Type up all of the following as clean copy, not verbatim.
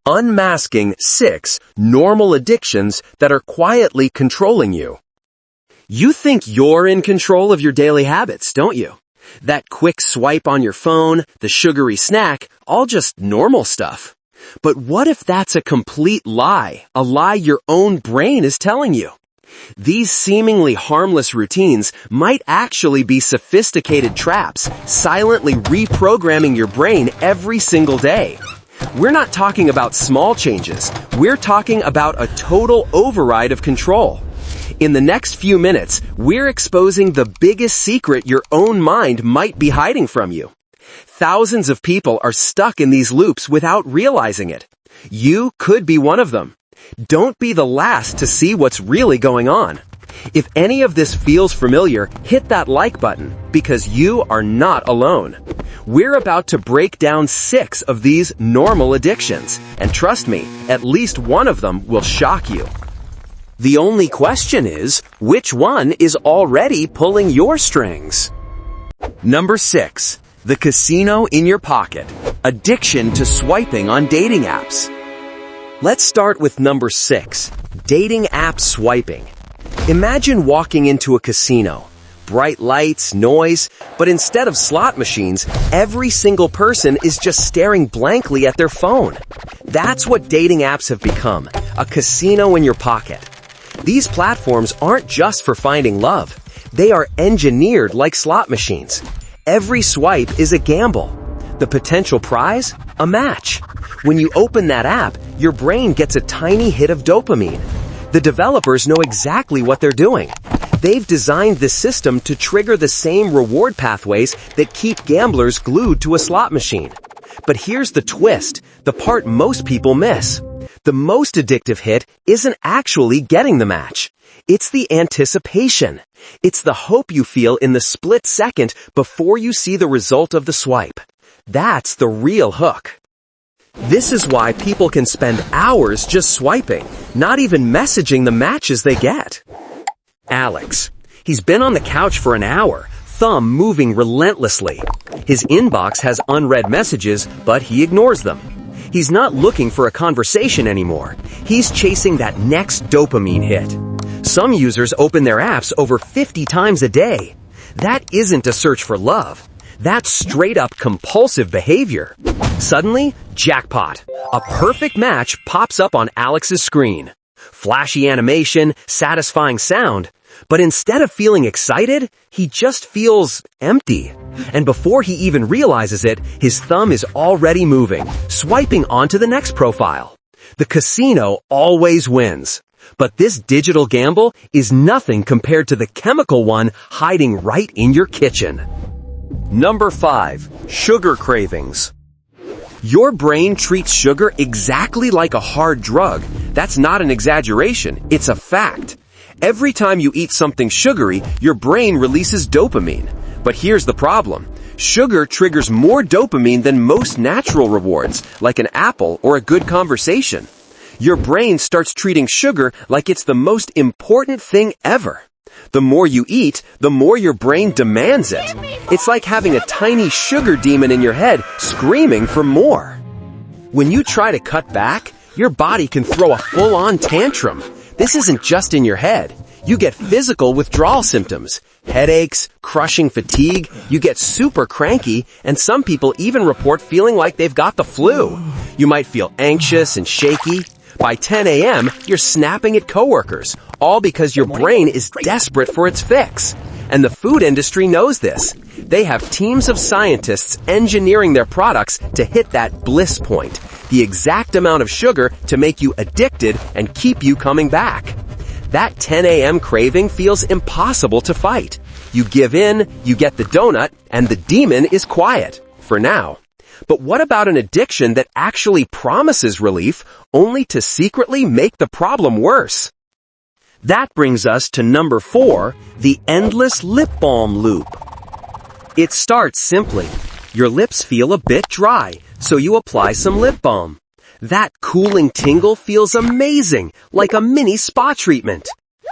unmasking 6 normal addictions that are quietly controlling you. You think you're in control of your daily habits, don't you? That quick swipe on your phone, the sugary snack, all just normal stuff. But what if that's a complete lie, a lie your own brain is telling you? These seemingly harmless routines might actually be sophisticated traps, silently reprogramming your brain every single day. We're not talking about small changes. We're talking about a total override of control. In the next few minutes, we're exposing the biggest secret your own mind might be hiding from you. Thousands of people are stuck in these loops without realizing it. You could be one of them. Don't be the last to see what's really going on. If any of this feels familiar, hit that like button, because you are not alone. We're about to break down 6 of these normal addictions, and trust me, at least one of them will shock you. The only question is, which one is already pulling your strings? Number 6. The casino in your pocket. Addiction to swiping on dating apps. Let's start with number 6. Dating app swiping. Imagine walking into a casino. Bright lights, noise, but instead of slot machines, every single person is just staring blankly at their phone. That's what dating apps have become, a casino in your pocket. These platforms aren't just for finding love. They are engineered like slot machines. Every swipe is a gamble. The potential prize? A match. When you open that app, your brain gets a tiny hit of dopamine. The developers know exactly what they're doing. They've designed this system to trigger the same reward pathways that keep gamblers glued to a slot machine. But here's the twist, the part most people miss. The most addictive hit isn't actually getting the match. It's the anticipation. It's the hope you feel in the split second before you see the result of the swipe. That's the real hook. This is why people can spend hours just swiping, not even messaging the matches they get. Alex. He's been on the couch for an hour, thumb moving relentlessly. His inbox has unread messages, but he ignores them. He's not looking for a conversation anymore. He's chasing that next dopamine hit. Some users open their apps over 50 times a day. That isn't a search for love. That's straight-up compulsive behavior. Suddenly, jackpot. A perfect match pops up on Alex's screen. Flashy animation, satisfying sound. But instead of feeling excited, he just feels empty. And before he even realizes it, his thumb is already moving, swiping onto the next profile. The casino always wins. But this digital gamble is nothing compared to the chemical one hiding right in your kitchen. Number 5. Sugar cravings. Your brain treats sugar exactly like a hard drug. That's not an exaggeration, it's a fact. Every time you eat something sugary, your brain releases dopamine. But here's the problem. Sugar triggers more dopamine than most natural rewards, like an apple or a good conversation. Your brain starts treating sugar like it's the most important thing ever. The more you eat, the more your brain demands it. It's like having a tiny sugar demon in your head screaming for more. When you try to cut back, your body can throw a full-on tantrum. This isn't just in your head. You get physical withdrawal symptoms, headaches, crushing fatigue, you get super cranky, and some people even report feeling like they've got the flu. You might feel anxious and shaky. By 10 a.m., you're snapping at coworkers, all because your brain is desperate for its fix. And the food industry knows this. They have teams of scientists engineering their products to hit that bliss point, the exact amount of sugar to make you addicted and keep you coming back. That 10 a.m. craving feels impossible to fight. You give in, you get the donut, and the demon is quiet, for now. But what about an addiction that actually promises relief, only to secretly make the problem worse? That brings us to number 4, the endless lip balm loop. It starts simply. Your lips feel a bit dry, so you apply some lip balm. That cooling tingle feels amazing, like a mini spa treatment.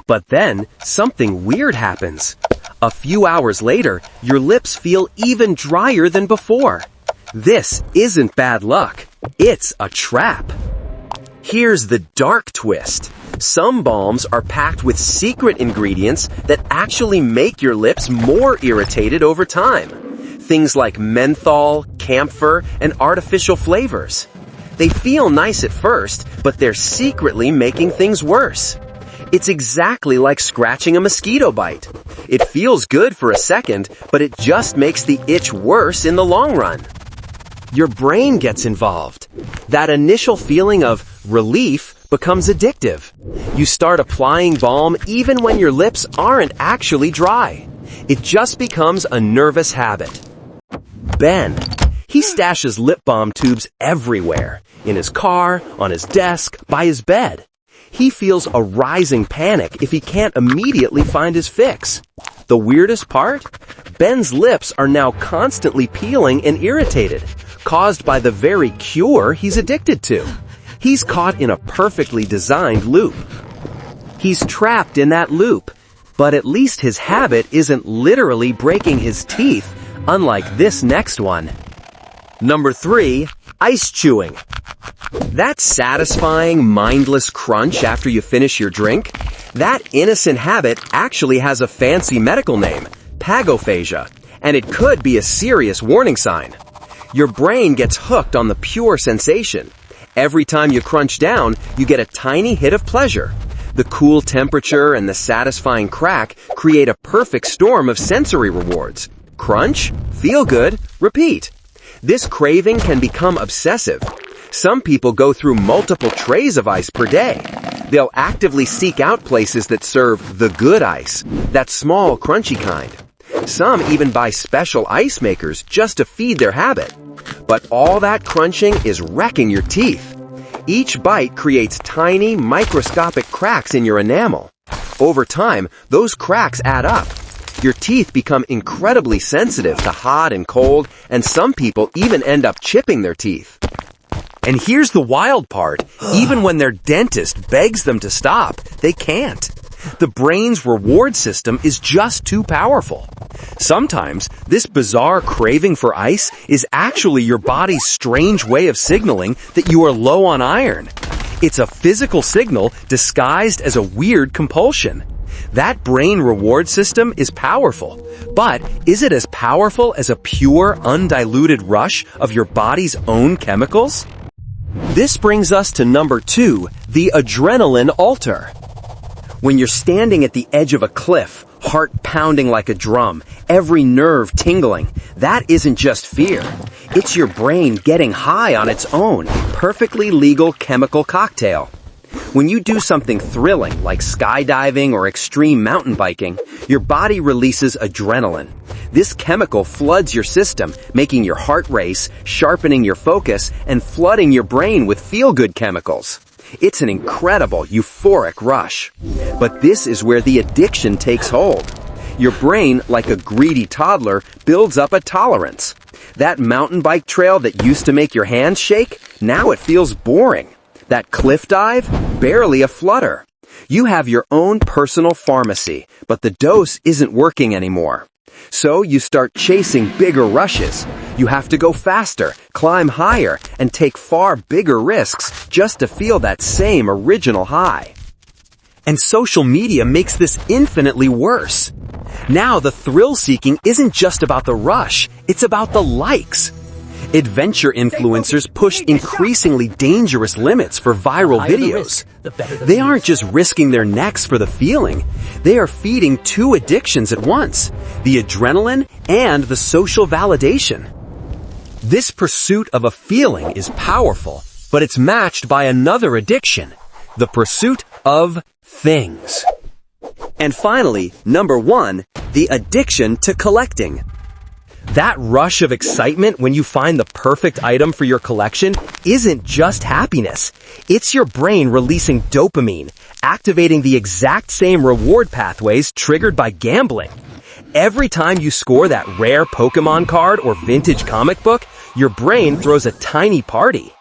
But then, something weird happens. A few hours later, your lips feel even drier than before. This isn't bad luck. It's a trap. Here's the dark twist. Some balms are packed with secret ingredients that actually make your lips more irritated over time. Things like menthol, camphor, and artificial flavors. They feel nice at first, but they're secretly making things worse. It's exactly like scratching a mosquito bite. It feels good for a second, but it just makes the itch worse in the long run. Your brain gets involved. That initial feeling of relief becomes addictive. You start applying balm even when your lips aren't actually dry. It just becomes a nervous habit. Ben. He stashes lip balm tubes everywhere. In his car, on his desk, by his bed. He feels a rising panic if he can't immediately find his fix. The weirdest part? Ben's lips are now constantly peeling and irritated, caused by the very cure he's addicted to. He's caught in a perfectly designed loop. He's trapped in that loop, but at least his habit isn't literally breaking his teeth, unlike this next one. Number 3, ice chewing. That satisfying, mindless crunch after you finish your drink, that innocent habit actually has a fancy medical name, pagophagia, and it could be a serious warning sign. Your brain gets hooked on the pure sensation. Every time you crunch down, you get a tiny hit of pleasure. The cool temperature and the satisfying crack create a perfect storm of sensory rewards. Crunch, feel good, repeat. This craving can become obsessive. Some people go through multiple trays of ice per day. They'll actively seek out places that serve the good ice, that small, crunchy kind. Some even buy special ice makers just to feed their habit. But all that crunching is wrecking your teeth. Each bite creates tiny, microscopic cracks in your enamel. Over time, those cracks add up. Your teeth become incredibly sensitive to hot and cold, and some people even end up chipping their teeth. And here's the wild part. Even when their dentist begs them to stop, they can't. The brain's reward system is just too powerful. Sometimes, this bizarre craving for ice is actually your body's strange way of signaling that you are low on iron. It's a physical signal disguised as a weird compulsion. That brain reward system is powerful, but is it as powerful as a pure, undiluted rush of your body's own chemicals? This brings us to number 2, the adrenaline altar. When you're standing at the edge of a cliff, heart pounding like a drum, every nerve tingling, that isn't just fear. It's your brain getting high on its own, perfectly legal chemical cocktail. When you do something thrilling, like skydiving or extreme mountain biking, your body releases adrenaline. This chemical floods your system, making your heart race, sharpening your focus, and flooding your brain with feel-good chemicals. It's an incredible, euphoric rush. But this is where the addiction takes hold. Your brain, like a greedy toddler, builds up a tolerance. That mountain bike trail that used to make your hands shake, now it feels boring. That cliff dive, barely a flutter. You have your own personal pharmacy, but the dose isn't working anymore. So you start chasing bigger rushes. You have to go faster, climb higher, and take far bigger risks just to feel that same original high. And social media makes this infinitely worse. Now the thrill-seeking isn't just about the rush, it's about the likes. Adventure influencers push increasingly dangerous limits for viral videos. They aren't just risking their necks for the feeling. They are feeding 2 addictions at once, the adrenaline and the social validation. This pursuit of a feeling is powerful, but it's matched by another addiction, the pursuit of things. And finally, number 1, the addiction to collecting. That rush of excitement when you find the perfect item for your collection isn't just happiness. It's your brain releasing dopamine, activating the exact same reward pathways triggered by gambling. Every time you score that rare Pokemon card or vintage comic book, your brain throws a tiny party.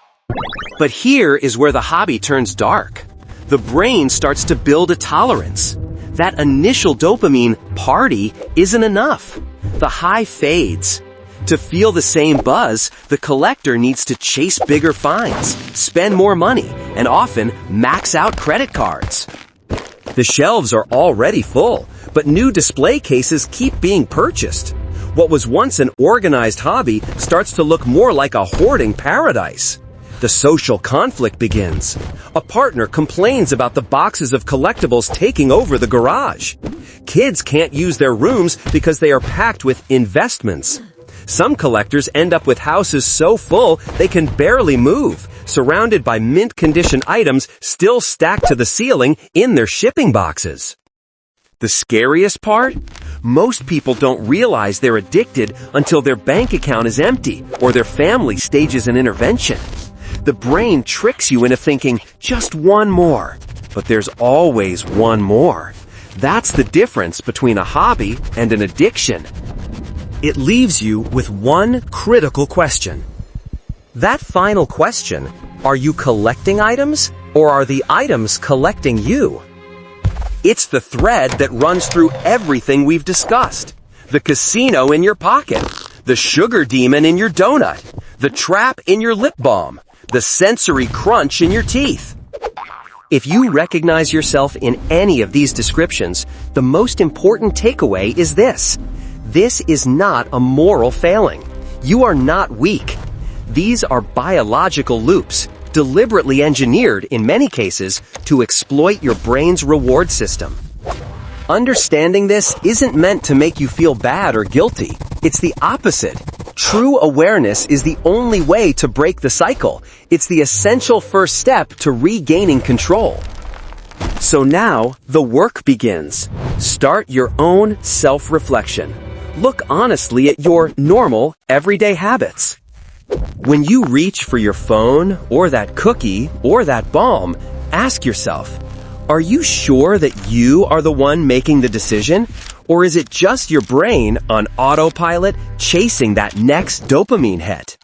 But here is where the hobby turns dark. The brain starts to build a tolerance. That initial dopamine party isn't enough. The high fades. To feel the same buzz, the collector needs to chase bigger finds, spend more money, and often max out credit cards. The shelves are already full, but new display cases keep being purchased. What was once an organized hobby starts to look more like a hoarding paradise. The social conflict begins. A partner complains about the boxes of collectibles taking over the garage. Kids can't use their rooms because they are packed with investments. Some collectors end up with houses so full they can barely move, surrounded by mint-condition items still stacked to the ceiling in their shipping boxes. The scariest part? Most people don't realize they're addicted until their bank account is empty or their family stages an intervention. The brain tricks you into thinking, just one more. But there's always one more. That's the difference between a hobby and an addiction. It leaves you with one critical question. That final question, are you collecting items or are the items collecting you? It's the thread that runs through everything we've discussed. The casino in your pocket, the sugar demon in your donut, the trap in your lip balm, the sensory crunch in your teeth. If you recognize yourself in any of these descriptions, the most important takeaway is this. This is not a moral failing. You are not weak. These are biological loops, deliberately engineered in many cases to exploit your brain's reward system. Understanding this isn't meant to make you feel bad or guilty. It's the opposite. True awareness is the only way to break the cycle. It's the essential first step to regaining control. So now, the work begins. Start your own self-reflection. Look honestly at your normal, everyday habits. When you reach for your phone, or that cookie, or that balm, ask yourself, are you sure that you are the one making the decision? Or is it just your brain on autopilot chasing that next dopamine hit?